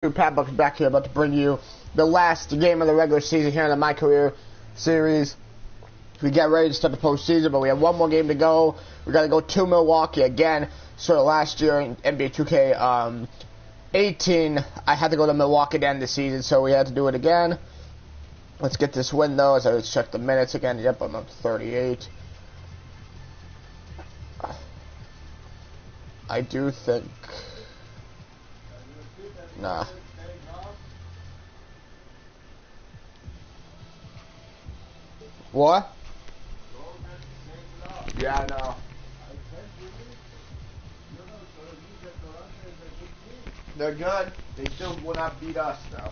Pat Buck is back here, about to bring you the last game of the regular season here in the My Career series. We get ready to start the postseason, but we have one more game to go. We got to go to Milwaukee again. So last year in NBA 2K 18, I had to go to Milwaukee to end the season, so we had to do it again. Let's get this win though. As I check the minutes again. Yep, I'm up to 38. I do think. Nah. What? Yeah, I know. They're good. They still will not beat us, though.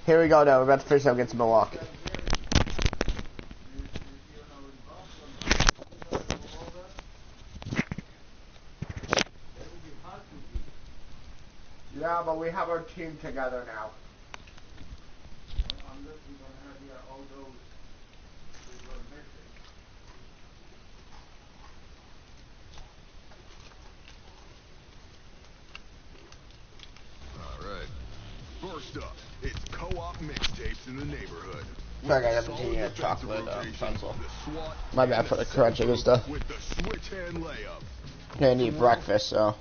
Here we go, now. We're about to finish up against Milwaukee. Yeah, but we have our team together now. Alright. First up, it's co-op mixtapes in the neighborhood. Sorry guys, I'm eating a chocolate pencil. My bad for the crunching and stuff. With the switch hand layup. Gonna eat breakfast, so.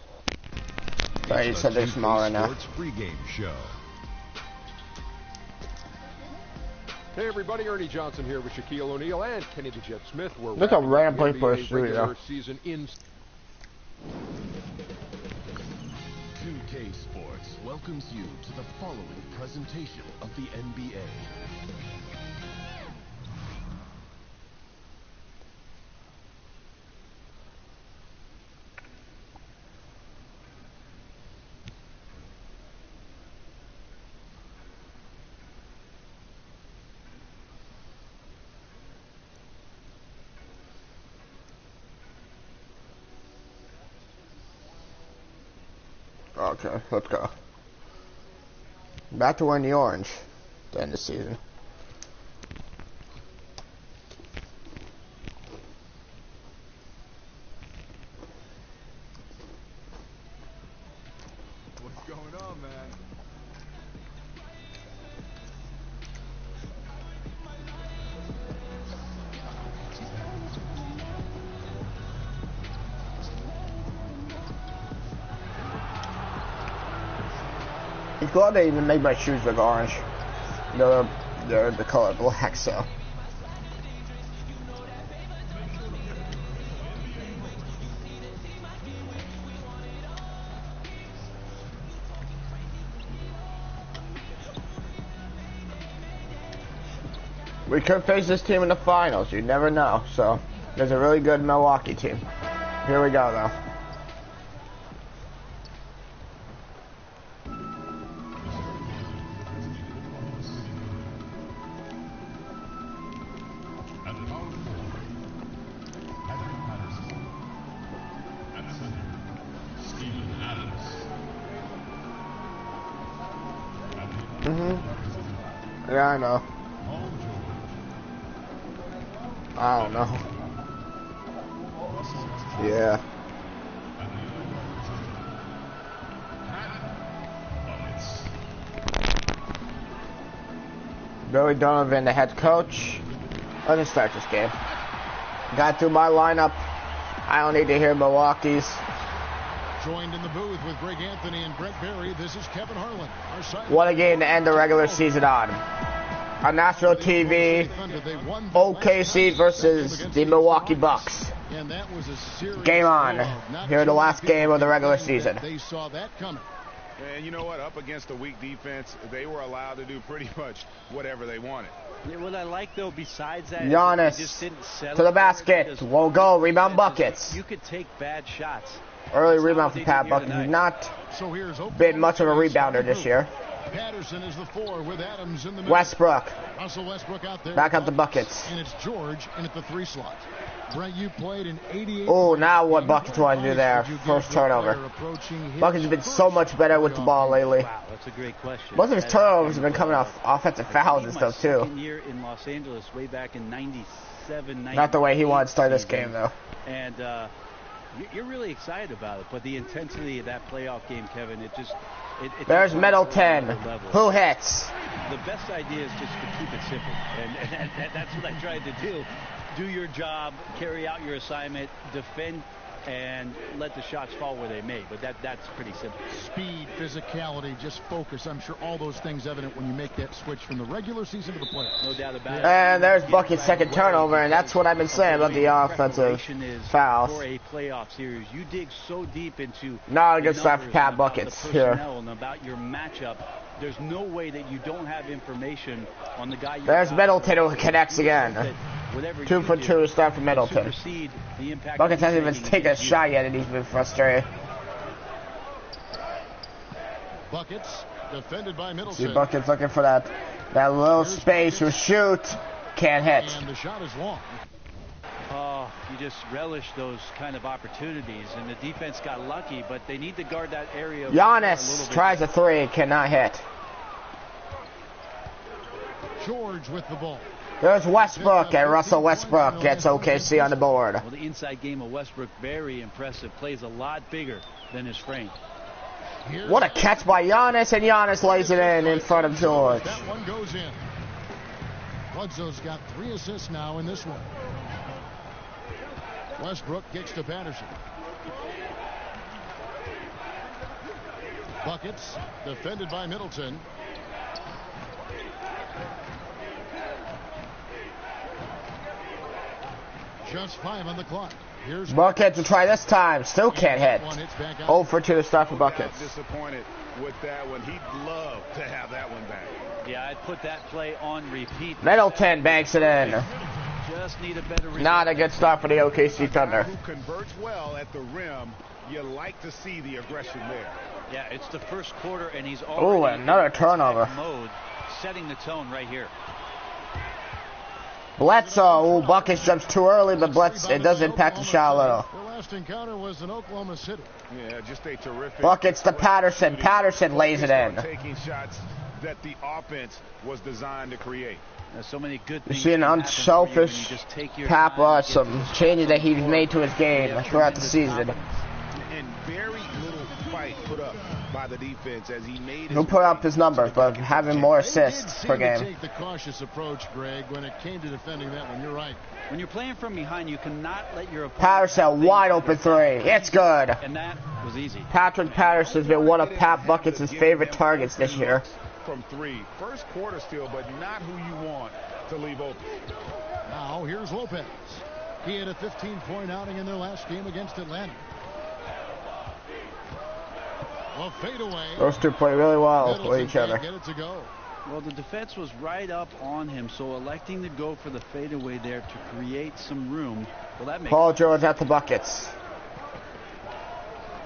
I eat something small right now. Pregame show. Hey everybody, Ernie Johnson here with Shaquille O'Neal and Kenny the Jet Smith. We're look how random play for us, regular season in 2K Sports welcomes you to the following presentation of the NBA. Okay, let's go. Back to wearing the orange to end the season. What's going on, man? It's glad they even made my shoes look orange. They're the color black, so. We could face this team in the finals. You never know. So there's a really good Milwaukee team. Here we go, though. Yeah, I know. I don't know. Yeah. Billy Donovan, the head coach. Let's just start this game. Got through my lineup. I don't need to hear Milwaukee's. Joined in the booth with Greg Anthony and Brent Barry, this is Kevin Harlan. What a game to end the regular season on. On national TV, OKC versus the Milwaukee Bucks. Game on. Here the last game of the regular season. They saw that coming. And you know what? Up against a weak defense, they were allowed to do pretty much whatever they wanted. Yeah, what I like, though, besides that, Giannis just didn't settle to the basket. Won't go. Rebound buckets. You could take bad shots. Early rebound for Pat Buck. He's not been much of a rebounder this year. Patterson is the 4 with Adams in the middle. Westbrook. Russell Westbrook out there. Back up the buckets. And it's George in at the 3 slot. Brent, you played in 88. Oh, now what Buckets want to do there? First turnover. Buckets has been so much better with the ball lately. Wow, that's a great question. Most of his turnovers have been coming off offensive fouls and stuff too. Year in Los Angeles, way back in '97. Not the way he wanted to start this game though. And You're really excited about it, but the intensity of that playoff game, Kevin, it There's takes on Middleton. another level. Who hits? The best idea is just to keep it simple, and that's what I tried to do. Do your job, carry out your assignment, defend, and let the shots fall where they may. But that's pretty simple. Speed, physicality, just focus. I'm sure all those things evident when you make that switch from the regular season to the playoffs. No doubt about it. And there's Bucket's second turnover, and that's what I've been saying about the offensive fouls. For a playoff series, you dig so deep into Not a good the start for numbers Pat and about Buckets the here. personnel and about your matchup. There's no way that you don't have information on the guy. You There's got. Middleton who connects again. Whatever 2 you for do 2 to start for Middleton. supersede the impact Buckets he's hasn't even making taken a against you. shot yet, and he's been frustrated. Buckets, defended by See Middleton. Buckets looking for that little space to shoot. Can't hit. And the shot is long. Oh, you just relish those kind of opportunities, and the defense got lucky, but they need to guard that area. a little Giannis bit. tries a 3, cannot hit. George with the ball. There's Westbrook, and Russell Westbrook gets OKC on the board. Well, the inside game of Westbrook, very impressive. Plays a lot bigger than his frame. Here's What a catch by Giannis, and Giannis lays it in front of George. That one goes in. Bledsoe's got 3 assists now in this one. Westbrook kicks to Patterson. Buckets, defended by Middleton. Just 5 on the clock. Here's Buckets to try this time, still can't hit. 0 for 2 to start for Buckets. Disappointed with that one. He'd love to have that one back. Yeah, I'd put that play on repeat. Middleton banks it in. Just need a better result. Not a good start for the OKC Thunder. Who converts well at the rim. You like to see the aggression there. Yeah, it's the first quarter, and he's already Ooh, another in turnover. mode, setting the tone right here. Bledsoe, Buckets jumps too early, but it does impact the shot a little. Their last encounter was in Oklahoma City. Yeah, just a terrific. Buckets to Patterson. Patterson lays it in. Taking shots that the offense was designed to create. There's so many good You things see an can happen for you when you unselfish just take your Papa, time and get some to this changes point. that he's made to his game throughout the season. And very little fight put up by the defense as he made. He'll put up his numbers, but having more They assists did per seem to game. take the cautious approach, Greg, when it came to defending that one. You're right. When you're playing from behind, you cannot let your opponent Patterson, wide open 3. It's good. and that was easy. Patrick Patterson's been one of Pat Buckets' favorite targets this year. From 3. First quarter still, but not who you want to leave open. Now, here's Lopez. He had a 15-point outing in their last game against Atlanta. A fadeaway. Those two play really well Middleton with each other. can't get it to go. Well, the defense was right up on him, so electing to go for the fadeaway there to create some room. Well, that makes Paul George at the Buckets.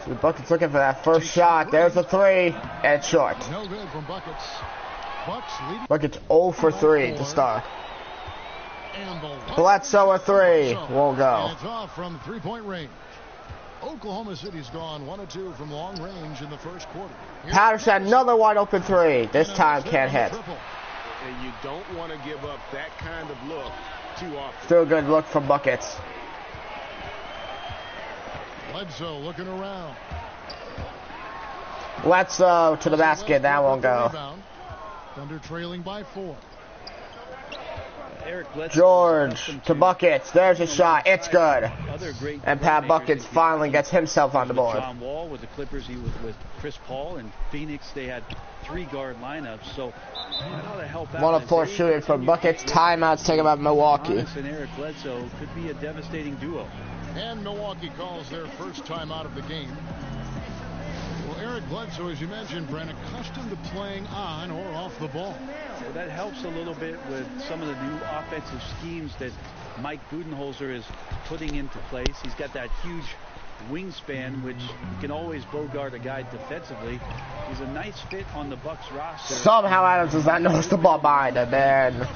So the Buckets looking for that first shot. There's the 3, and it's short. No good from Buckets. Bucks leading. Buckets 0 for 3 to start. And the Bledsoe a 3. Won't And go. it's off from 3-point range. Oklahoma City's gone 1 of 2 from long range in the first quarter. Here's Patterson, another wide open 3. This And time it's can't there on hit. the triple. And you don't want to give up that kind of look too often. Still a good look from Buckets. Bledsoe looking around. Bledsoe to the basket. That won't go. Rebound. Thunder trailing by 4. Eric Bledsoe George accustomed to Buckets. There's a shot. It's good. Other great And Pat playmakers Buckets that finally gets himself on the with board. John Wall with the Clippers, he was with Chris Paul and Phoenix. They had 3-guard lineups, so that ought to help out. 1 of as 4 they shooting for continue Buckets. to- Timeouts taken by Milwaukee. Giannis and Eric Bledsoe could be a devastating duo. And Milwaukee calls their first time out of the game. Well, Eric Bledsoe, as you mentioned, Brent, accustomed to playing on or off the ball. So that helps a little bit with some of the new offensive schemes that Mike Budenholzer is putting into place. He's got that huge wingspan, which can always bogart a guy defensively. He's a nice fit on the Bucks roster. Somehow Adams does not notice the ball behind him. And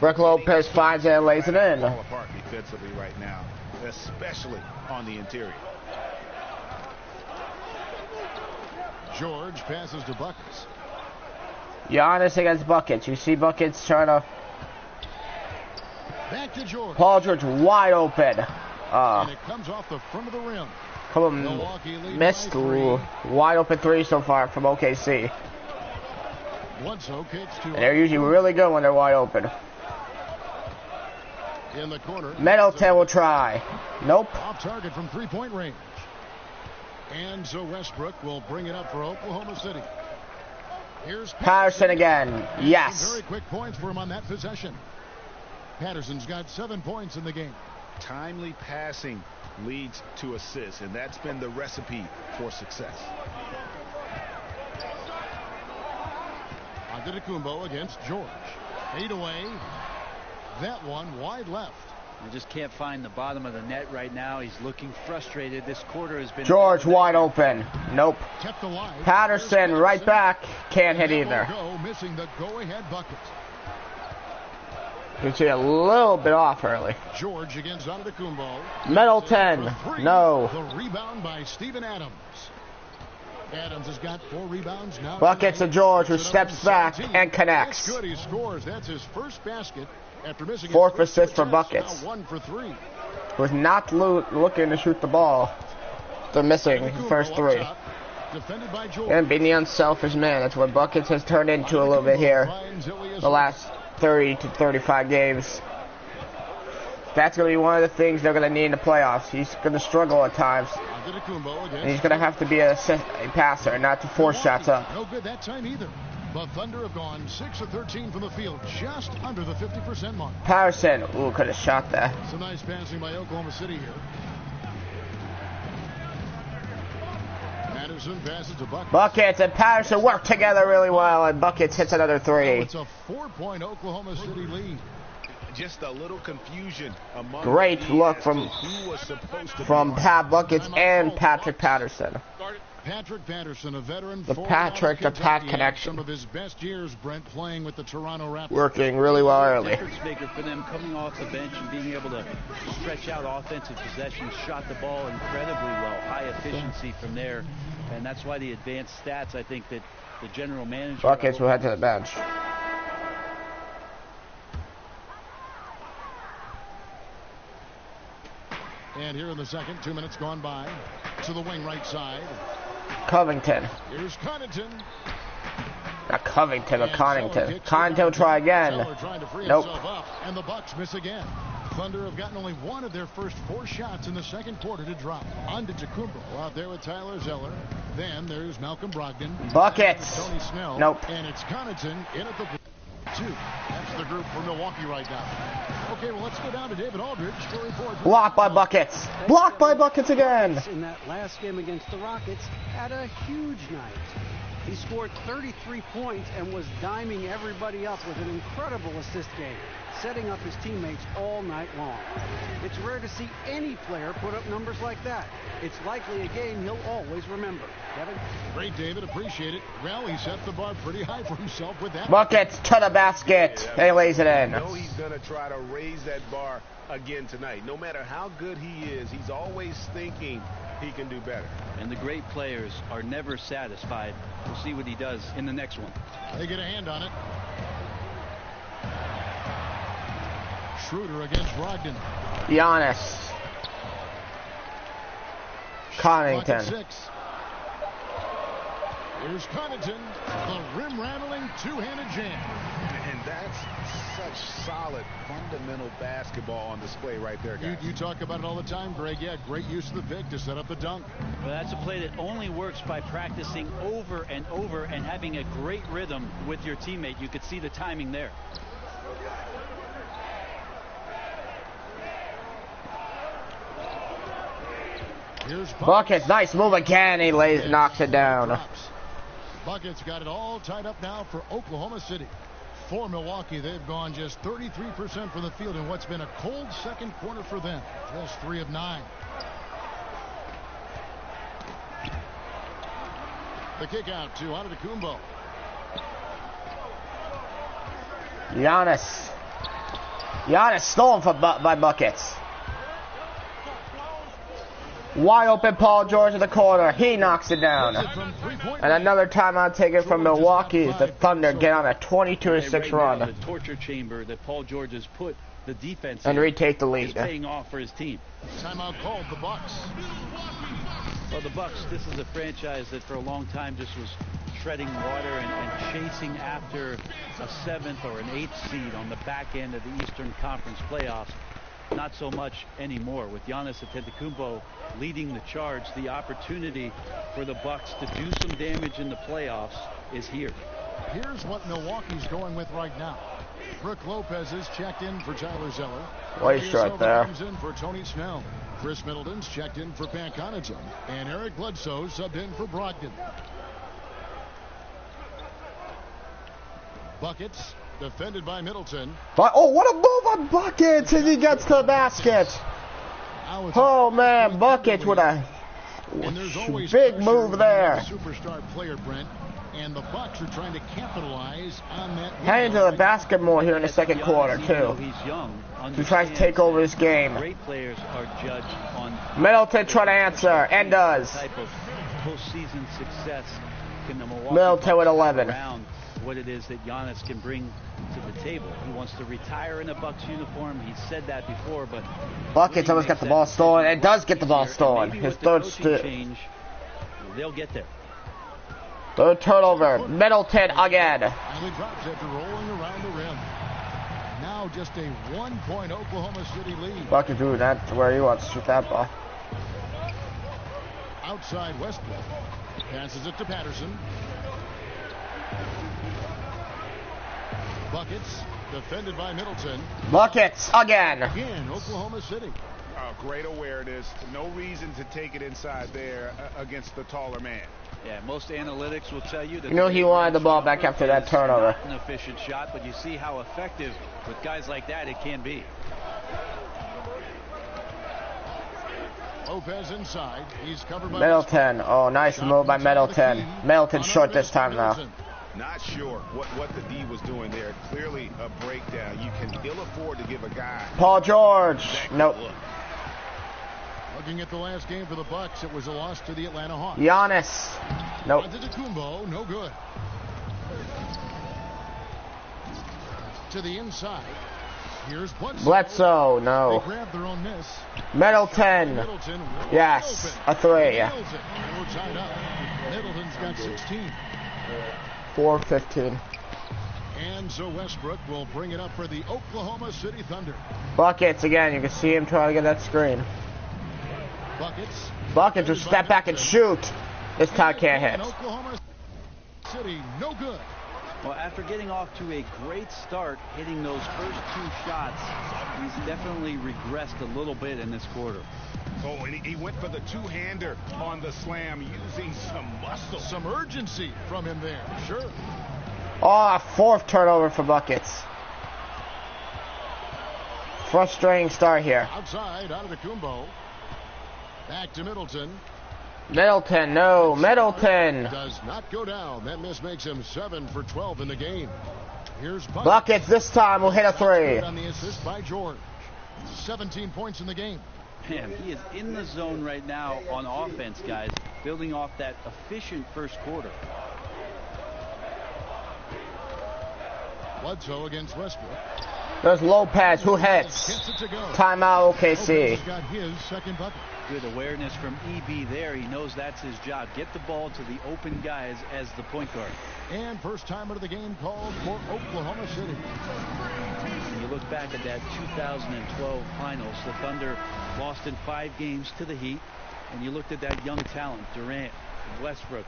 Brook Lopez finds it and lays it in. Fall apart defensively right now, especially on the interior. George passes to Buckets. Giannis against Buckets. You see Buckets trying to... Back to George. Paul George wide open. And it comes off the front of the rim. Come Milwaukee on, lead missed. by 3. Wide open three so far from OKC. Bledsoe kicks to And they're usually really good when they're wide open. in the corner. Middleton will try. Nope. Off target from three-point range. And so Westbrook will bring it up for Oklahoma City. Here's Patterson again. Some Yes. very quick points for him on that possession. Patterson's got 7 points in the game. Timely passing leads to assists, and that's been the recipe for success. Antetokounmpo against George. 8 away. That one wide left. I just can't find the bottom of the net right now. He's looking frustrated. This quarter has been... George wide open. Nope. Kept alive. Patterson right back. Can't hit And that either. will go, missing the go-ahead bucket. You see a little bit off early. George against Antetokounmpo. Middleton. For 3. No. The rebound by Steven Adams. Adams has got 4 rebounds now. Buckets of George, who steps back 17. and connects. That's good. He scores. That's his first basket after missing Fourth his first assist for attempts. buckets. Now 1 for 3. Was not looking to shoot the ball. They're missing the first 3. Top, defended by George. And being the unselfish man. That's what Buckets has turned into a little bit here. The last 30 to 35 games. That's going to be one of the things they're going to need in the playoffs. He's going to struggle at times. And he's going to have to be a passer, not to force shots up. No good that time either. The Thunder have gone 6 of 13 from the field, just under the 50% mark. Patterson, ooh, could have shot that. Some nice passing by Oklahoma City here. Patterson passes to Buckets. Buckets and Patterson work together really well, and Buckets hits another 3. It's a 4-point Oklahoma City lead. Just a little confusion among Great the look as from to who was supposed to from be. Pat Buckets and Patrick Patterson. Patrick Patterson, a veteran. The for Patrick to Pat Kentucky, connection. Some of his best years, Brent, playing with the Toronto Raptors. Working really well early. Difference maker for them coming off the bench and being able to stretch out offensive possessions, shot the ball incredibly well, high efficiency from there, and that's why the advanced stats, I think, that the general manager... Buckets will head to the bench. And here in the second, 2 minutes gone by. To the wing right side. Covington. Here's Connaughton. Not Covington, but And Zeller Connington. kicks Connington it will out. try again. Zeller trying to free Nope. himself up, and the Bucks miss again. Thunder have gotten only 1 of their first 4 shots in the second quarter to drop. Antetokounmpo out there with Tyler Zeller. Then there's Malcolm Brogdon. Buckets. Tony Snell. Nope. And it's Connaughton in at the 2. That's the group for Milwaukee right now. Okay, well, let's go down to David Aldridge to report. Blocked by Buckets. Blocked by Buckets again. In that last game against the Rockets, had a huge night. He scored 33 points and was diming everybody up with an incredible assist game, setting up his teammates all night long. It's rare to see any player put up numbers like that. It's likely a game he'll always remember. Kevin? Great, David. Appreciate it. Well, he set the bar pretty high for himself with that. Buckets to the basket. And he lays it in. I know he's going to try to raise that bar again tonight. No matter how good he is, he's always thinking he can do better. And the great players are never satisfied. We'll see what he does in the next one. They get a hand on it. Schroeder against Brogdon. Giannis. Bucket Connington. 6. Here's Connaughton. The rim-rattling two-handed jam. And that's such solid, fundamental basketball on display right there, guys. You talk about it all the time, Greg. Yeah, great use of the Vic to set up the dunk. Well, that's a play that only works by practicing over and over and having a great rhythm with your teammate. You could see the timing there. Here's Buckets. Nice move again. He knocks it down. Drops. Buckets got it all tied up now for Oklahoma City. For Milwaukee, they've gone just 33% from the field in what's been a cold second quarter for them. Just 3 of 9. The kick out to Antetokounmpo. Giannis. Giannis stolen by Buckets. Wide open Paul George in the corner. He knocks it down. And another timeout taken from Milwaukee. The Thunder get on a 22-6 Right run. now, the torture chamber that Paul George has put the defense And in retake the is lead. paying off for his team. Timeout called, the Bucks. Well, the Bucks, this is a franchise that for a long time just was treading water and chasing after a 7th or an 8th seed on the back end of the Eastern Conference playoffs. Not so much anymore. With Giannis Antetokounmpo leading the charge, the opportunity for the Bucks to do some damage in the playoffs is here. Here's what Milwaukee's going with right now. Brook Lopez is checked in for Tyler Zeller. Way short there. Comes in for Tony Snell. Chris Middleton's checked in for Pat Connaughton. And Eric Bledsoe subbed in for Brogdon. Buckets defended by Middleton. But, oh, what a move on Buckets as he gets to the basket. Oh, man, Buckets with a big move there. Superstar player, Brent. And the Bucks are trying to capitalize on that. Heading to the basket more here in the second quarter, too. He's young. He tries to take over this game. Great players are judged on Middleton trying to answer, and does. Type of postseason success can the Milwaukee Middleton with 11. Around what it is that Giannis can bring to the table. He wants to retire in a Bucks uniform. He said that before, but Buckets almost got the ball stolen, and does get the ball stolen. His third change, they'll get there. Third turnover. Middleton again. Finally drops after rolling around the rim. Now just a 1-point Oklahoma City lead. Buckets, dude, that's where he wants to shoot that ball. Outside Westbrook. Passes it to Patterson. Buckets defended by Middleton. Buckets again. Again, Oklahoma City. Great awareness. No reason to take it inside there against the taller man. Yeah, most analytics will tell you that he wanted the ball back after that turnover. Not an efficient shot, but you see how effective with guys like that it can be. Lopez inside. He's covered by Middleton. Oh, nice move by Middleton. Middleton short this time though. Not sure what the D was doing there. Clearly a breakdown. You can ill afford to give a guy. Paul George. Nope. Looking at the last game for the Bucks, it was a loss to the Atlanta Hawks. Giannis. Nope. Antetokounmpo, no good. To the inside. Here's Bledsoe. No. They grabbed their own miss. Middleton. Yes. A three. We're tied up. Middleton's got 16. 4-15. And so Westbrook will bring it up for the Oklahoma City Thunder. Buckets again. You can see him trying to get that screen. Buckets will step back and shoot. This time can't hit. Oklahoma City, no good. Well, after getting off to a great start, hitting those first 2 shots, he's definitely regressed a little bit in this quarter. Oh, and he went for the two-hander on the slam, using some muscle. Some urgency from him there, sure. Oh, 4th turnover for Buckets. Frustrating start here. Outside, Antetokounmpo. Back to Middleton. Middleton, no. Middleton. Does not go down. That miss makes him 7 for 12 in the game. Here's Buckets this time will hit a 3. On the assist by George. 17 points in the game. Man, he is in the zone right now on offense, guys, building off that efficient first quarter. Bledsoe against Westbrook. There's Lopez, who hits. Timeout, OKC. Got his second bucket. Good awareness from EB there. He knows that's his job. Get the ball to the open guys as the point guard. And first time of the game called for Oklahoma City. When you look back at that 2012 finals, the Thunder lost in 5 games to the Heat. And you looked at that young talent, Durant, Westbrook,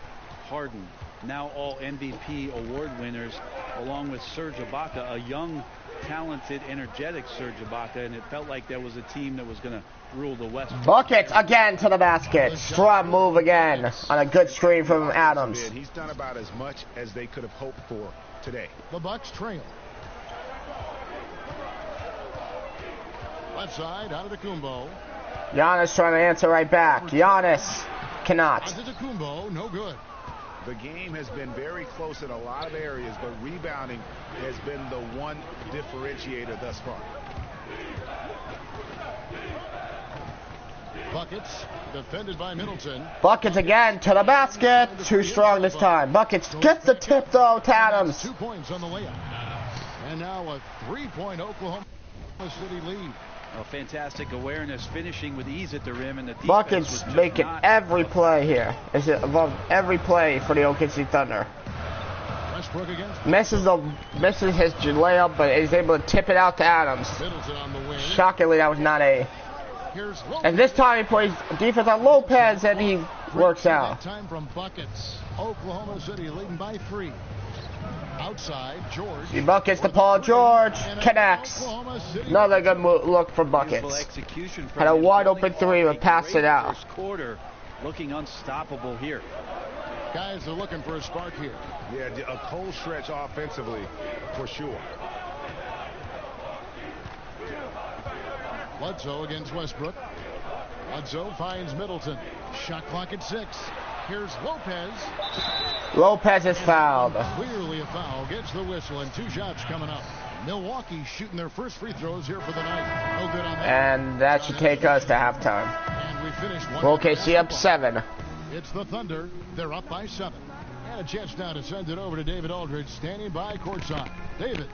Harden, now all MVP award winners, along with Serge Ibaka, a young, talented, energetic Serge Ibaka, and it felt like there was a team that was going to rule the West. Buckets again to the basket. Strong move again on a good screen from Adams. He's done about as much as they could have hoped for today. The Bucks trail. Left side, Antetokounmpo. Giannis trying to answer right back. Giannis cannot. Antetokounmpo, no good. The game has been very close in a lot of areas, but rebounding has been the one differentiator thus far. Buckets, defended by Middleton. Buckets again to the basket. Too strong this time. Buckets gets the tip though to Adams. 2 points on the layup. And now a 3-point Oklahoma City lead. Fantastic awareness, finishing with ease at the rim, and the defense Buckets was just making not every play here. Is it above every play for the OKC Thunder? Westbrook against Misses his layup, but is able to tip it out to Adams. Middleton on the wing. Shockingly, that was not a. Here's And this time he plays defense on Lopez, and he works out. Time from Buckets. Oklahoma City leading by 3. Outside, George. He buckets to Paul George, connects. Oklahoma City. Another good look for beautiful Buckets. execution from Had a him, wide pulling open off three, a but passed great it out. First quarter, looking unstoppable here. Guys are looking for a spark here. Yeah, a cold stretch offensively for sure. Bledsoe against Westbrook. Bledsoe finds Middleton. Shot clock at 6. Here's Lopez. Lopez is fouled. Clearly a foul. Gets the whistle, and 2 shots coming up. Milwaukee shooting their first free throws here for the night. No good on that. And that should take us to halftime. And we finish one. OKC up 7. It's the Thunder. They're up by 7. And a chance now to send it over to David Aldridge, standing by courtside. David.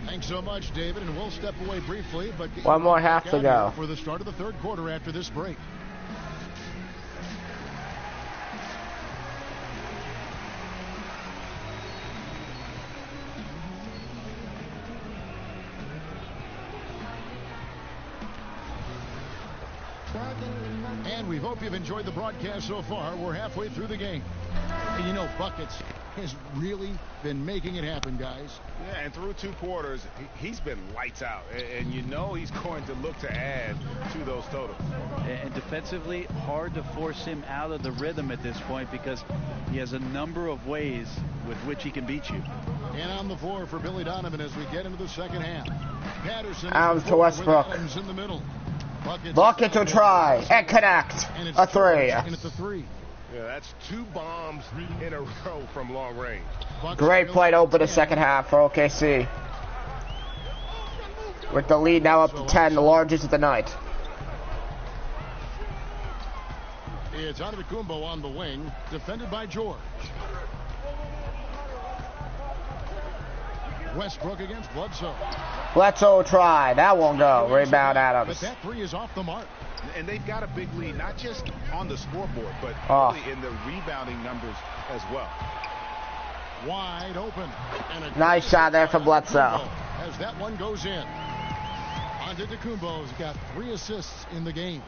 Thanks so much, David, and we'll step away briefly, but One more half to go. for the start of the third quarter after this break. And we hope you've enjoyed the broadcast so far. We're halfway through the game. And you know, Buckets has really been making it happen, guys. Yeah, and through 2 quarters, he's been lights out. And you know he's going to look to add to those totals. And defensively, hard to force him out of the rhythm at this point because he has a number of ways with which he can beat you. And on the floor for Billy Donovan as we get into the second half. Patterson Adams to Westbrook. Adams in the middle. Bucket to try and connect. And it's A 3. And it's a 3. Yeah, that's 2 bombs in a row from long range. Great play to open the second half for OKC. With the lead now up to 10, the largest of the night. It's Antetokounmpo on the wing, defended by George. Westbrook against Bledsoe. Bledsoe try. That won't go. Rebound But Adams. that 3 is off the mark. And they've got a big lead, not just on the scoreboard, but really in the rebounding numbers as well. Wide open. And a Nice shot there from Bledsoe. As that one goes in. Antetokounmpo's got 3 assists in the game.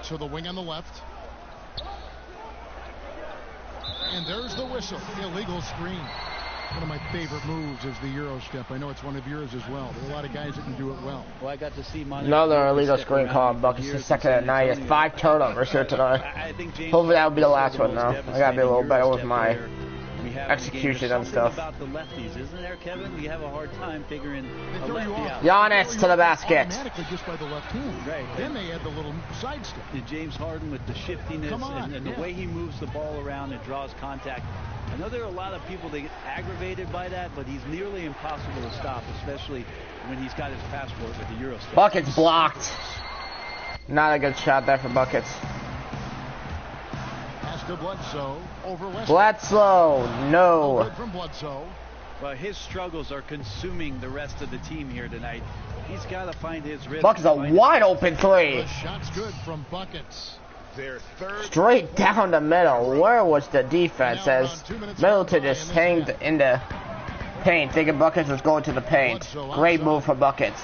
So the wing on the left. And there's the whistle. Illegal screen. One of my favorite moves is the Euro step. I know it's one of yours as well. There are a lot of guys that can do it well. Well, I got to see Another illegal screen call on Buckets. The second at night. He has 5 turnovers here tonight. Hopefully that will be the last one though. I gotta be a little better with my execution and stuff. About the lefties, isn't there, Kevin? We have a hard time figuring a throw you lefty off. out. Giannis to the basket. Automatically just by the left hand. Right. Then they add the little side step. And James Harden with the shiftiness Come on, and the yeah. way he moves the ball around and draws contact. I know there are a lot of people that get aggravated by that, but he's nearly impossible to stop, especially when he's got his passport with the Euro step. Buckets blocked. Not a good shot there for Buckets. Pass to Bledsoe over Westbrook. Bledsoe. No. Good from Bledsoe. Well, his struggles are consuming the rest of the team here tonight. He's got to find his rhythm. Buckets a wide open 3. The shot's good from Buckets. Their third Straight down the middle. Where was the defense as Middleton just hanged in the paint, thinking Buckets was going to the paint. Great move for Buckets.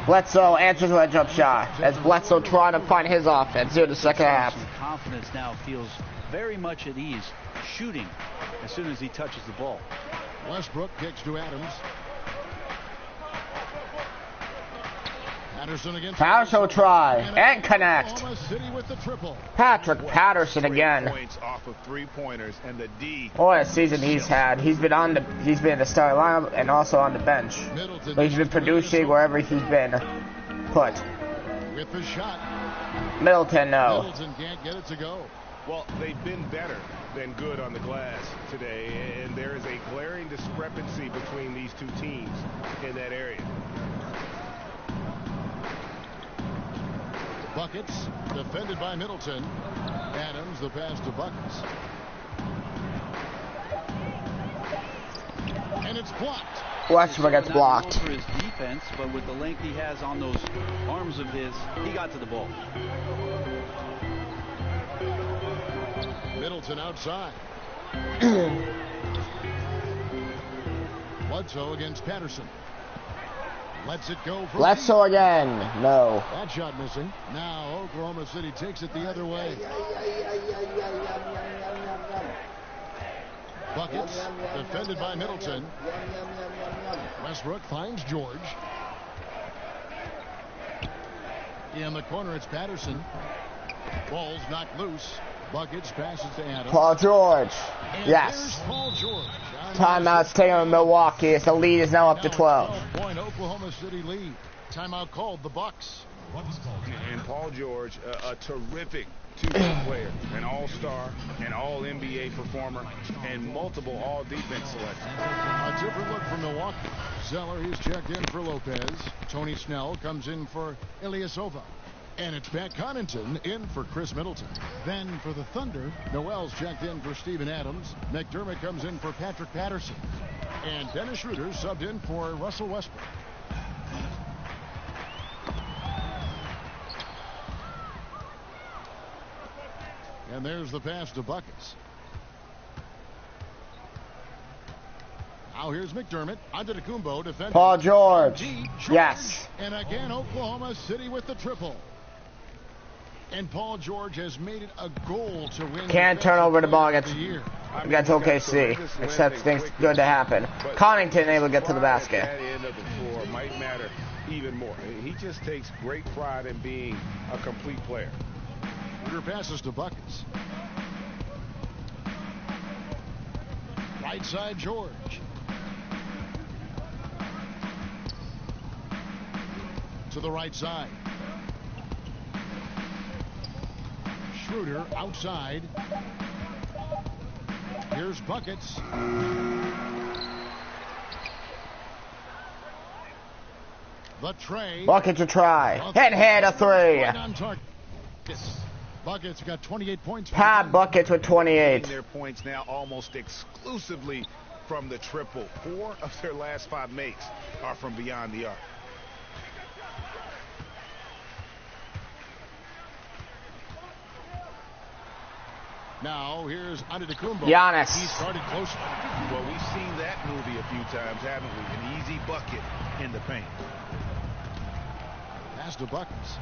Bledsoe answers with a jump shot as Bledsoe trying to find his offense here in the second half. Some confidence now, feels very much at ease shooting as soon as he touches the ball. Westbrook kicks to Adams. Patterson against Patterson try and connect. Oklahoma City with the triple. Patrick Patterson straight again. points off of 3-pointers, and the D. What a season he's had. He's been in the starting lineup and also on the bench. Middleton But he's been producing wherever he's been put. with the shot. Middleton, no. Middleton can't get it to go. Well, they've been better than good on the glass today, and there is a glaring discrepancy between these 2 teams in that area. Buckets defended by Middleton. Adams the pass to Buckets. And it's blocked. Westbrook gets blocked. For his defense, but with the length he has on those arms of his, he got to the ball. Middleton outside. Bledsoe against Patterson. Lets it go for Bledsoe again. No. that shot missing. Now Oklahoma City takes it the other way. Buckets defended by Middleton. Westbrook finds George. In the corner, it's Patterson. Ball's knocked loose. Buckets passes to Adams. Paul George. And Yes. there's Paul George. Timeout's taken in Milwaukee. As the lead is now up to 12. 12-point Oklahoma City lead. Timeout called the Bucks. And Paul George, a terrific two-way player, an all-star, an all-NBA performer, and multiple all-defense selections. A different look from Milwaukee. Zeller, he's checked in for Lopez. Tony Snell comes in for Ilyasova. And it's Pat Connaughton in for Chris Middleton. Then for the Thunder, Noel's checked in for Steven Adams. McDermott comes in for Patrick Patterson. And Dennis Schroeder subbed in for Russell Westbrook. And there's the pass to Buckets. Now here's McDermott. Antetokounmpo defending. Paul George. George. Yes. And again, Oklahoma City with the triple. And Paul George has made it a goal to win. Can't turn over the ball against Against OKC. Except things good to happen. Connaughton able to get to the basket. That end of the floor might matter even more. He just takes great pride in being a complete player. Schroeder passes to Buckets. Right side George. To the right side. Schroeder outside. Here's Buckets. The tray. Buckets a try. Head a three. Right on target. Buckets got 28 points. Pat Buckets with 28. Their points now almost exclusively from the triple. 4 of their last 5 makes are from beyond the arc. Now here's Antetokounmpo. Giannis. He started close. Well, we've seen that movie a few times, haven't we? An easy bucket in the paint. Pass to Buckets.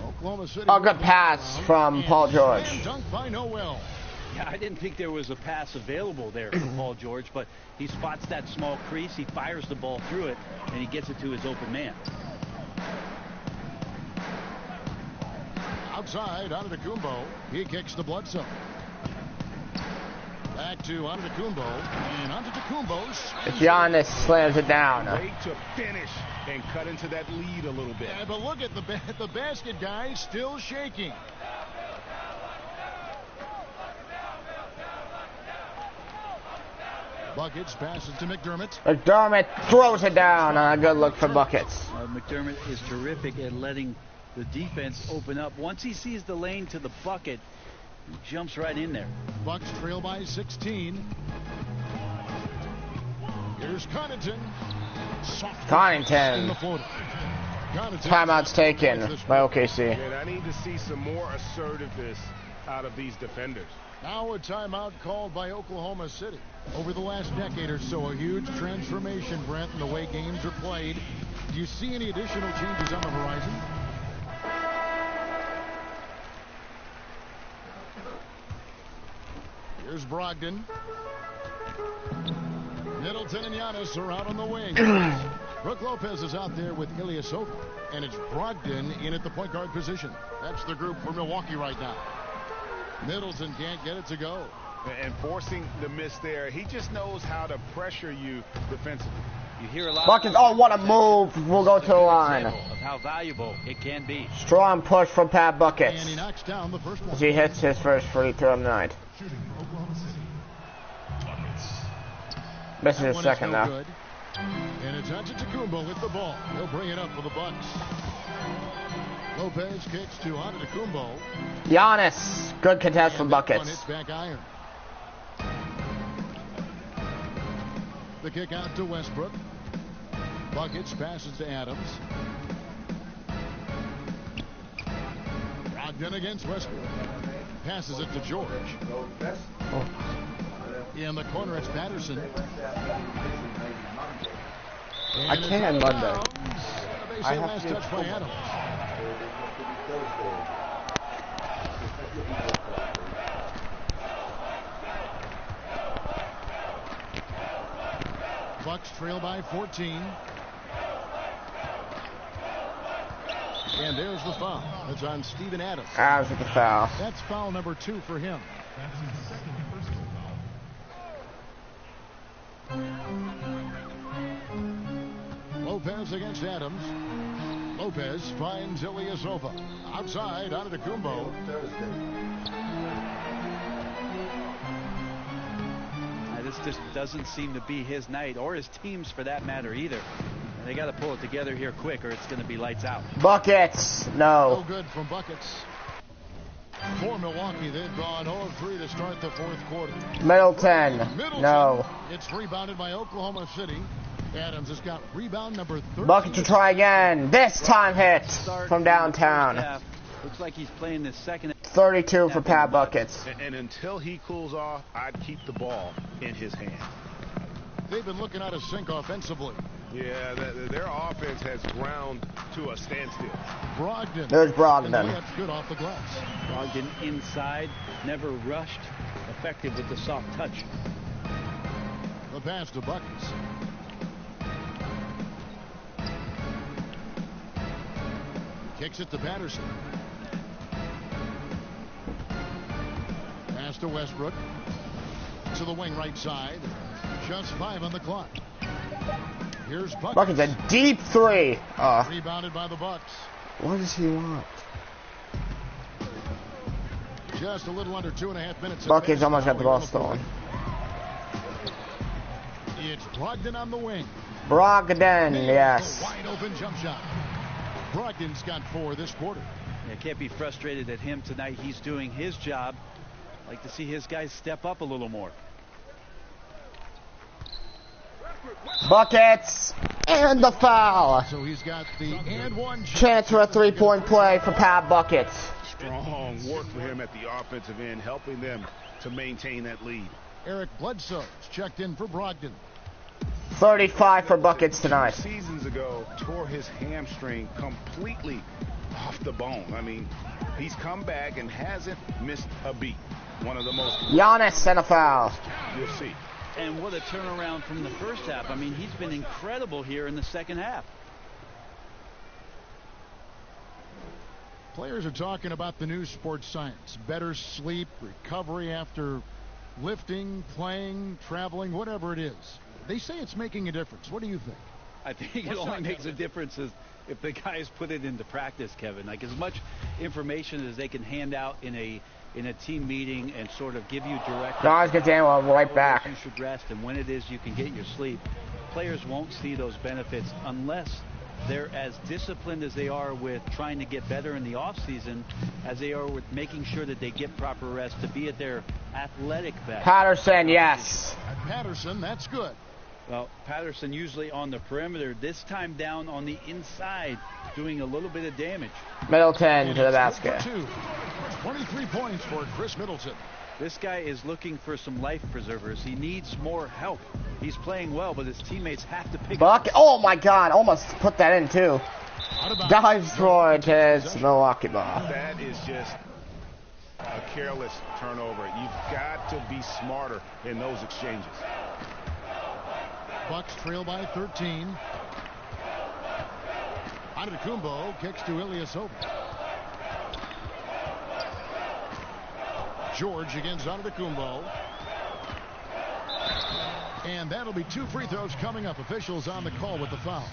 Oklahoma City. A good pass from Paul George. And dunk by Noel. Yeah, I didn't think there was a pass available there for Paul George, but he spots that small crease, he fires the ball through it, and he gets it to his open man. Outside, Antetokounmpo. He kicks to Bledsoe. Back to Antetokounmpo. And Antetokounmpo. Giannis slams it down. Way to finish and cut into that lead a little bit. Yeah, but look at the basket guy still shaking. Buckets passes to McDermott. McDermott throws it down. A good look for Buckets. McDermott is terrific at letting the defense open up. Once he sees the lane to the bucket, he jumps right in there. Bucks trail by 16. Here's Connaughton. Soft Connaughton. in the floater. Connaughton. Timeout's taken by OKC. And I need to see some more assertiveness out of these defenders. Now a timeout called by Oklahoma City. Over the last decade or so, a huge transformation, Brent, in the way games are played. Do you see any additional changes on the horizon? Here's Brogdon. Middleton and Giannis are out on the wing. Brook Lopez is out there with Ilyasova. And it's Brogdon in at the point guard position. That's the group for Milwaukee right now. Middleton can't get it to go. And forcing the miss there, he just knows how to pressure you defensively. You hear a lot Buckets, oh, what a move. We'll go to the line. of how valuable it can be. Strong push from Pat Buckets. And he knocks down the first one. As he hits his first free throw of the night. Misses That his one is second, no though. good. And it's Antetokounmpo with the ball. He'll bring it up for the Bucks. Lopez kicks to Antetokounmpo. Giannis. Good contest from And that one Buckets. hits back iron. The kick out to Westbrook. Buckets passes to Adams. Brogdon against Westbrook. Passes it to George. In the corner, it's Patterson. I can Monday. I have to touch by Adams. Bucks trail by 14. And there's the foul. That's on Steven Adams. Adams with the foul. That's foul number 2 for him. That's his second personal foul. Lopez against Adams. Lopez finds Ilyasova. Outside, Antetokounmpo. This just doesn't seem to be his night, or his team's for that matter either. And they got to pull it together here quick, or it's going to be lights out. Buckets. No. No good from Buckets. For Milwaukee, they've gone 0-3 to start the fourth quarter. Middleton. No. It's rebounded by Oklahoma City. Adams has got rebound number 13. Buckets to try again. This time hit from downtown. Looks like he's playing this second. 32 for Pat Buckets. And until he cools off, I'd keep the ball in his hand. They've been looking out of sync offensively. Yeah, their offense has ground to a standstill. Brogdon. There's Brogdon. That's good off the glass. Brogdon inside, never rushed, effective with the soft touch. The pass to Buckets. Kicks it to Patterson. Pass to Westbrook. To the wing right side. Just 5 on the clock. Here's Buckets. Buckets a deep 3. Rebounded by the Bucks. What does he want? Just a little under 2.5 minutes. Buckets almost got the ball stolen. It's Brogdon on the wing. Brogdon, yes. Wide open jump shot. Brogdon's got 4 this quarter. Yeah, can't be frustrated at him tonight. He's doing his job. Like to see his guys step up a little more. Buckets and the foul. So he's got the and one Chance for a 3-point play for Pat Buckets. Strong work for him at the offensive end, helping them to maintain that lead. Eric Bledsoe's checked in for Brogdon. 35 for Buckets tonight. Seasons ago, tore his hamstring completely off the bone. I mean, he's come back and hasn't missed a beat. One of the most... Giannis and a foul. You'll see. And what a turnaround from the first half. I mean, he's been incredible here in the second half. Players are talking about the new sports science. Better sleep, recovery after lifting, playing, traveling, whatever it is. They say it's making a difference. What do you think? I think it only makes a difference if the guys put it into practice, Kevin. Like as much information as they can hand out in a team meeting and sort of give you direct. Guys get Daniel right back. You should rest, and when it is you can get your sleep. Players won't see those benefits unless they're as disciplined as they are with trying to get better in the offseason as they are with making sure that they get proper rest to be at their athletic best. Patterson, yes. Patterson, that's good. Well, Patterson usually on the perimeter, this time down on the inside, doing a little bit of damage. Middleton to the basket. 23 points for Chris Middleton. This guy is looking for some life preservers. He needs more help. He's playing well, but his teammates have to pick up. Oh my God, almost put that in too. Dives for it as Milwaukee ball. That is just a careless turnover. You've got to be smarter in those exchanges. Bucks trail by 13. Antetokounmpo kicks to Ilyasova. George against Antetokounmpo. And that'll be 2 free throws coming up. Officials on the call with the foul.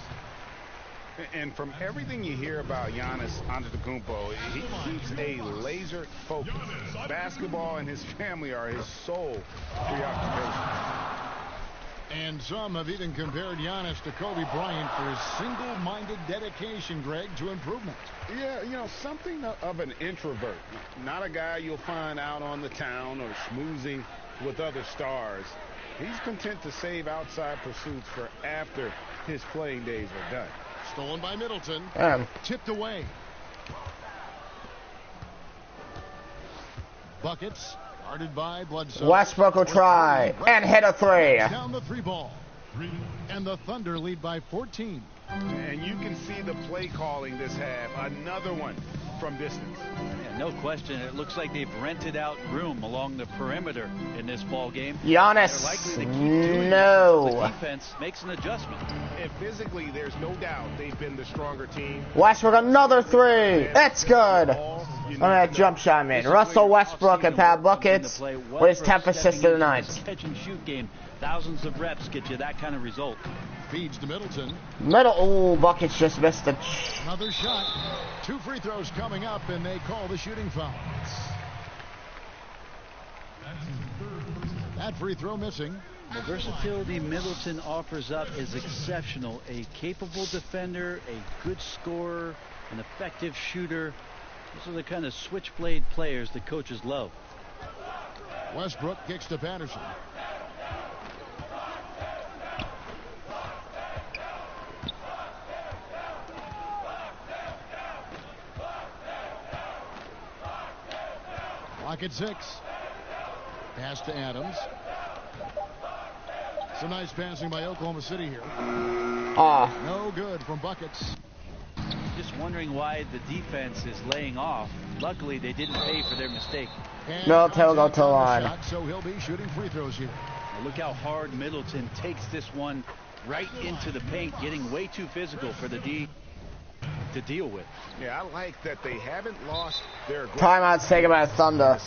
And from everything you hear about Giannis Antetokounmpo, he keeps a laser focus. Basketball and his family are his sole preoccupation. And some have even compared Giannis to Kobe Bryant for his single-minded dedication, Greg, to improvement. Yeah, you know, something of an introvert. Not a guy you'll find out on the town or schmoozing with other stars. He's content to save outside pursuits for after his playing days are done. Stolen by Middleton. Tipped away. Buckets. Guarded by Bledsoe. Westbrook will try and hit a three. Down the three ball. And the Thunder lead by 14. And you can see the play calling this half. Another one from distance. Yeah, no question. It looks like they've rented out room along the perimeter in this ball game. Giannis, They're likely to keep doing no. it. The defense makes an adjustment. And physically, there's no doubt they've been the stronger team. Westbrook, another three. That's good. On that jump shot, man. Russell Westbrook and Pat Buckets with his 10th assist of the night. Catch and shoot game. Thousands of reps get you that kind of result. Feeds to Middleton. Oh, Buckets just missed it. Another shot. 2 free throws coming up, and they call the shooting foul. That free throw missing. The versatility Middleton offers up is exceptional. A capable defender, a good scorer, an effective shooter. Those are the kind of switchblade players that coaches love. Westbrook kicks to Patterson. Clock at 6. Pass to Adams. Some nice passing by Oklahoma City here. No good from Buckets. Just wondering why the defense is laying off. Luckily, they didn't pay for their mistake. Middleton will go to the line. Shot, so he'll be shooting free throws here. Now look how hard Middleton takes this one right into the paint, getting way too physical for the D to deal with. Yeah, I like that they haven't lost their timeout's taken by the Thunder.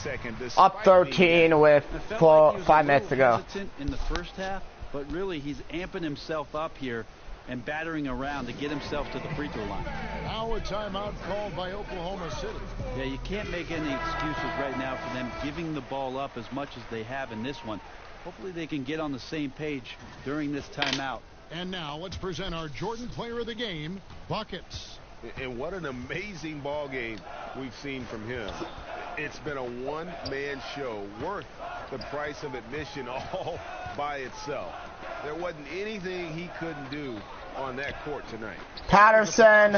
Up 13 with 5 minutes to go. In the first half, but really he's amping himself up here and battering around to get himself to the free throw line. Now a timeout called by Oklahoma City. Yeah, you can't make any excuses right now for them giving the ball up as much as they have in this one. Hopefully they can get on the same page during this timeout. And now let's present our Jordan Player of the Game, Buckets. And what an amazing ball game we've seen from him. It's been a one-man show worth the price of admission all by itself. There wasn't anything he couldn't do on that court tonight. Patterson.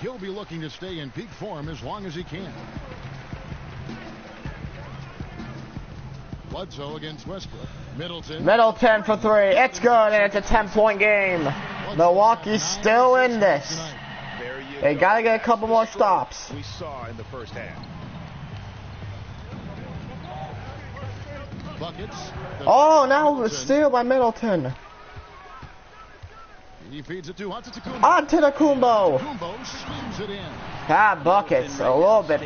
He'll be looking to stay in peak form as long as he can. Bledsoe against Westbrook. Middleton for 3. It's good, and it's a 10-point game. Milwaukee's still in this. They got to get a couple more stops. We saw in the first half. Buckets. Oh, now a steal by Middleton. He feeds it to Antetokounmpo. Antetokounmpo. Spins it in. Pat Buckets a little bit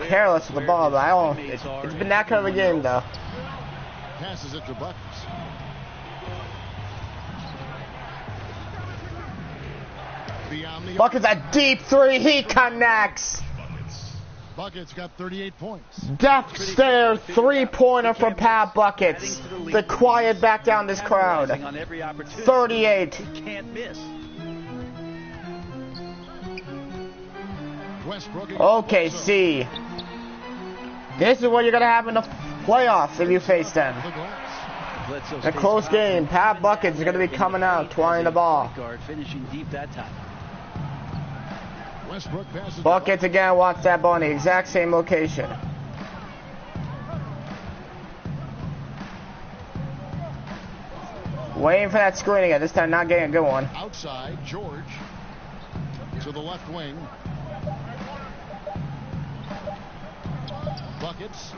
careless with the ball, but it's been that kind of a game, though. Passes it to Buckets. Buckets a deep 3. He connects. Buckets got 38 points. Death stare 3-pointer from Pat Buckets. The quiet back down this crowd. 38. Can't miss. OKC. This is what you're going to have in the playoffs if you face them. A close game. Pat Buckets is going to be coming out, trying the ball. Finishing deep that time. Buckets again, watch that ball in the exact same location. Waiting for that screen again, this time not getting a good one. Outside, George to the left wing.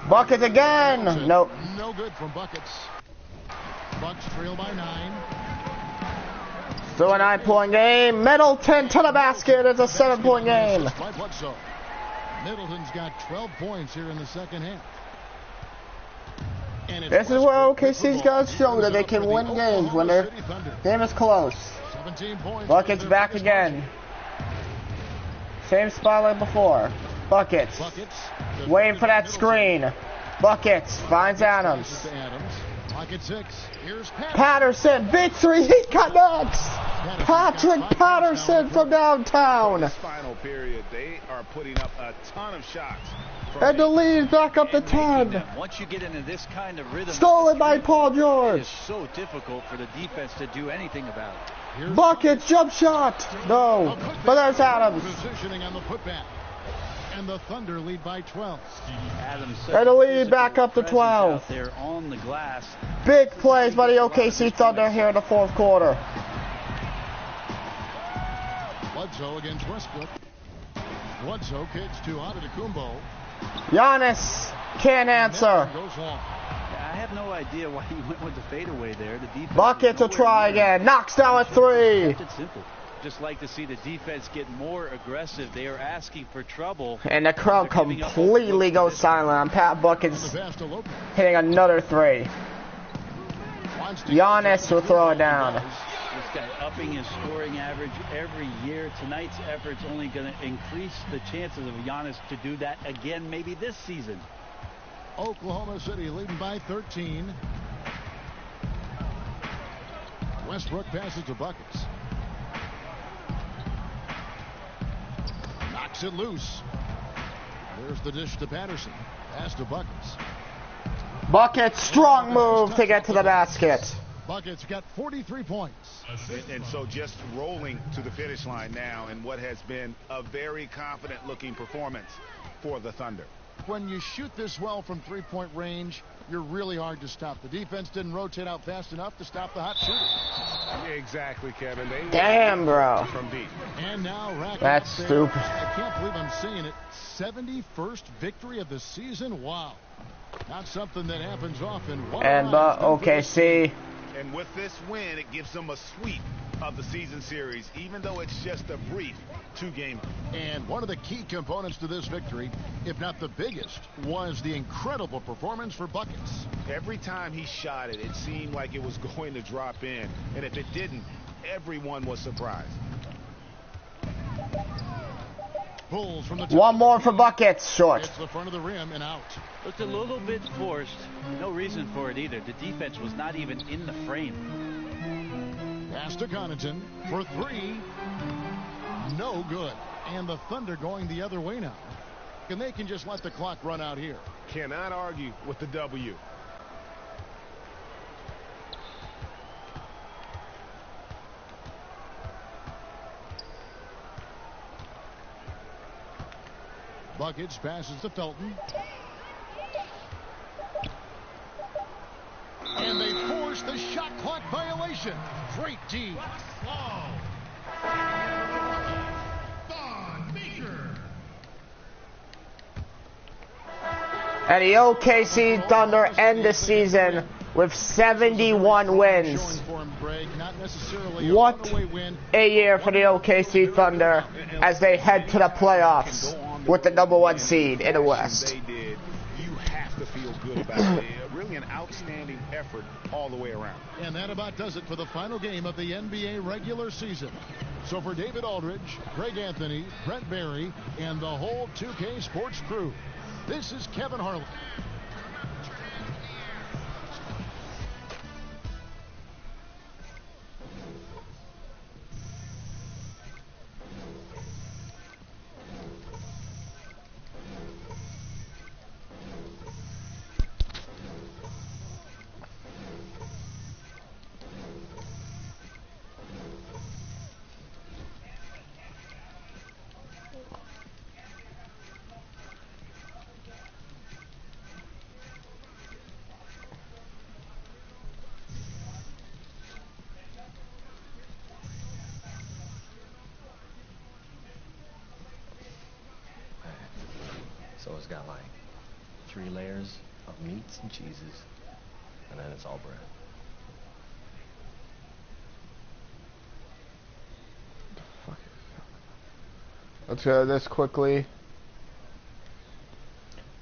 Buckets again! Nope. No good from Buckets. Bucks trail by 9. Still a 9-point game. Middleton to the basket. It's a 7-point game. Middleton's got 12 points here in the second half. This is where OKC's got to show that they can win games when their game is close. Buckets back again. Same spot like before. Buckets. Waiting for that screen. Buckets finds Adams. Patterson, big 3, he connects. Patrick Patterson from downtown. This final period, they are putting up a ton of shots. And the lead back up to 10. Once you get into this kind of rhythm, Stolen by Paul George. It's so difficult for the defense to do anything about it. Buckets, jump shot. No, but there's Adams. Positioning on the putback. And the Thunder lead by 12. Adams And the lead back up to 12. out there on the glass. Big plays by the OKC Thunder here in the fourth quarter. Bledsoe against Westbrook. Bledsoe kicks to Antetokounmpo. Giannis can't answer. Goes long. I have no idea why he went with the fadeaway there. The defense Bucket to try again. Knocks down a three. Kept it simple. Just like to see the defense get more aggressive. They are asking for trouble. And the crowd completely goes silent on Pat Buckets hitting another three. Giannis will throw it down. This guy upping his scoring average every year. Tonight's effort's only going to increase the chances of Giannis to do that again maybe this season. Oklahoma City leading by 13. Westbrook passes to Buckets. Knocks it loose. There's the dish to Patterson. Pass to Buckets. Buckets, strong move to get to the basket. Buckets got 43 points. And so just rolling to the finish line now in what has been a very confident looking performance for the Thunder. When you shoot this well from three-point range, you're really hard to stop. The defense didn't rotate out fast enough to stop the hot shooter. Exactly, Kevin. They Damn, bro. from deep. And now That's stupid. I can't believe I'm saying it. 71st victory of the season. Wow. Not something that happens often. And OKC. And with this win, it gives them a sweep of the season series, even though it's just a brief two-game. And one of the key components to this victory, if not the biggest, was the incredible performance for Buckets. Every time he shot it, it seemed like it was going to drop in. And if it didn't, everyone was surprised. Pulls from the One more for Buckets, short. It's the front of the rim and out. Looked a little bit forced. No reason for it either. The defense was not even in the frame. Pass to Connaughton for three. No good. And the Thunder going the other way now. And they can just let the clock run out here. Cannot argue with the W. Buckets passes to Felton. And they force the shot clock violation. Great D. And the OKC Thunder end the season with 71 wins. What a year for the OKC Thunder as they head to the playoffs with the #1 seed in the West. They did. You have to feel good about it. Really an outstanding effort all the way around. And that about does it for the final game of the NBA regular season. So for David Aldridge, Greg Anthony, Brent Barry, and the whole 2K Sports crew, this is Kevin Harlan. So it's got like 3 layers of meats and cheeses, and then it's all bread. Let's go to this quickly.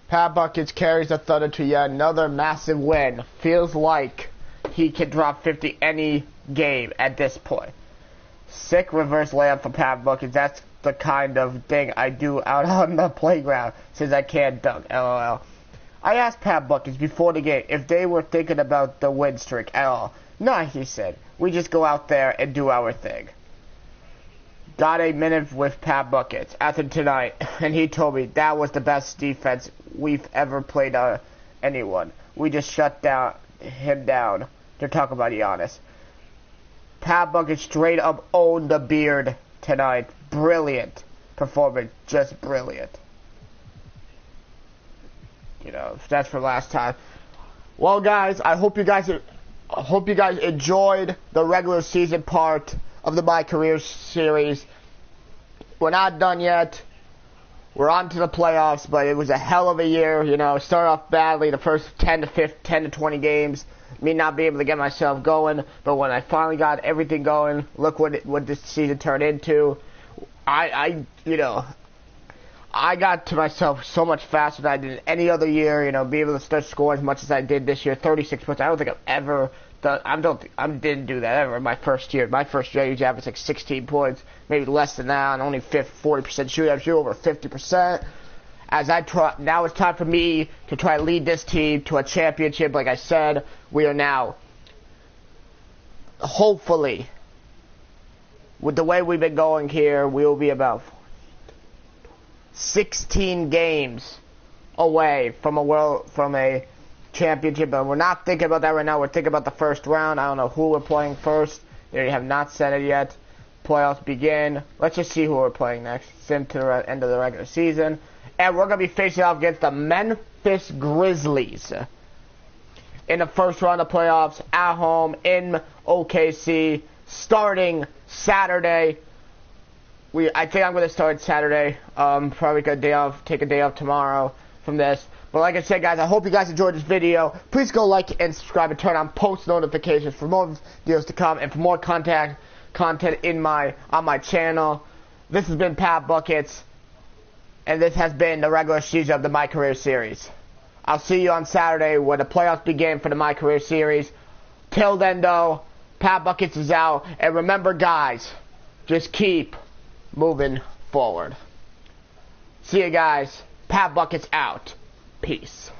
Pat Buckets carries the Thunder to yet another massive win. Feels like he can drop 50 any game at this point. Sick reverse layup for Pat Buckets. That's the kind of thing I do out on the playground since I can't dunk. LOL. I asked Pat Buckets before the game if they were thinking about the win streak at all. Nah, he said. we just go out there and do our thing. Got a minute with Pat Buckets after tonight, and he told me that was the best defense we've ever played anyone. We just shut him down to talk about Giannis. Pat Buckets straight up owned the beard tonight. Brilliant performance, just brilliant. You know, that's for last time. Well, guys, I hope you guys enjoyed the regular season part of the My Career series. We're not done yet. We're on to the playoffs, but it was a hell of a year. You know, started off badly the first 10 to 20 games. Me not be able to get myself going, but when I finally got everything going, look what this season turned into. I got to myself so much faster than I did any other year. You know, be able to start scoring as much as I did this year. 36 points. I don't think I've ever done. I didn't do that ever in my first year. My first year, I usually averaged like 16 points, maybe less than that, and only 40% shooting. I'm shooting over 50%. As I try, now it's time for me to try to lead this team to a championship. Like I said, we are now, hopefully, with the way we've been going here, we will be about 16 games away from a championship. But we're not thinking about that right now. We're thinking about the first round. I don't know who we're playing first. They have not said it yet. Playoffs begin. Let's just see who we're playing next. Sim to the end of the regular season. And we're going to be facing off against the Memphis Grizzlies in the first round of playoffs at home in OKC, starting Saturday. I think I'm going to start Saturday. Probably take a day off tomorrow from this. But like I said, guys, I hope you guys enjoyed this video. Please go like and subscribe and turn on post notifications for more videos to come and for more content on my channel. This has been Pat Buckets, and this has been the regular season of the My Career series. I'll see you on Saturday when the playoffs begin for the My Career series. Till then, though, Pat Buckets is out. And remember, guys, just keep moving forward. See you guys. Pat Buckets out. Peace.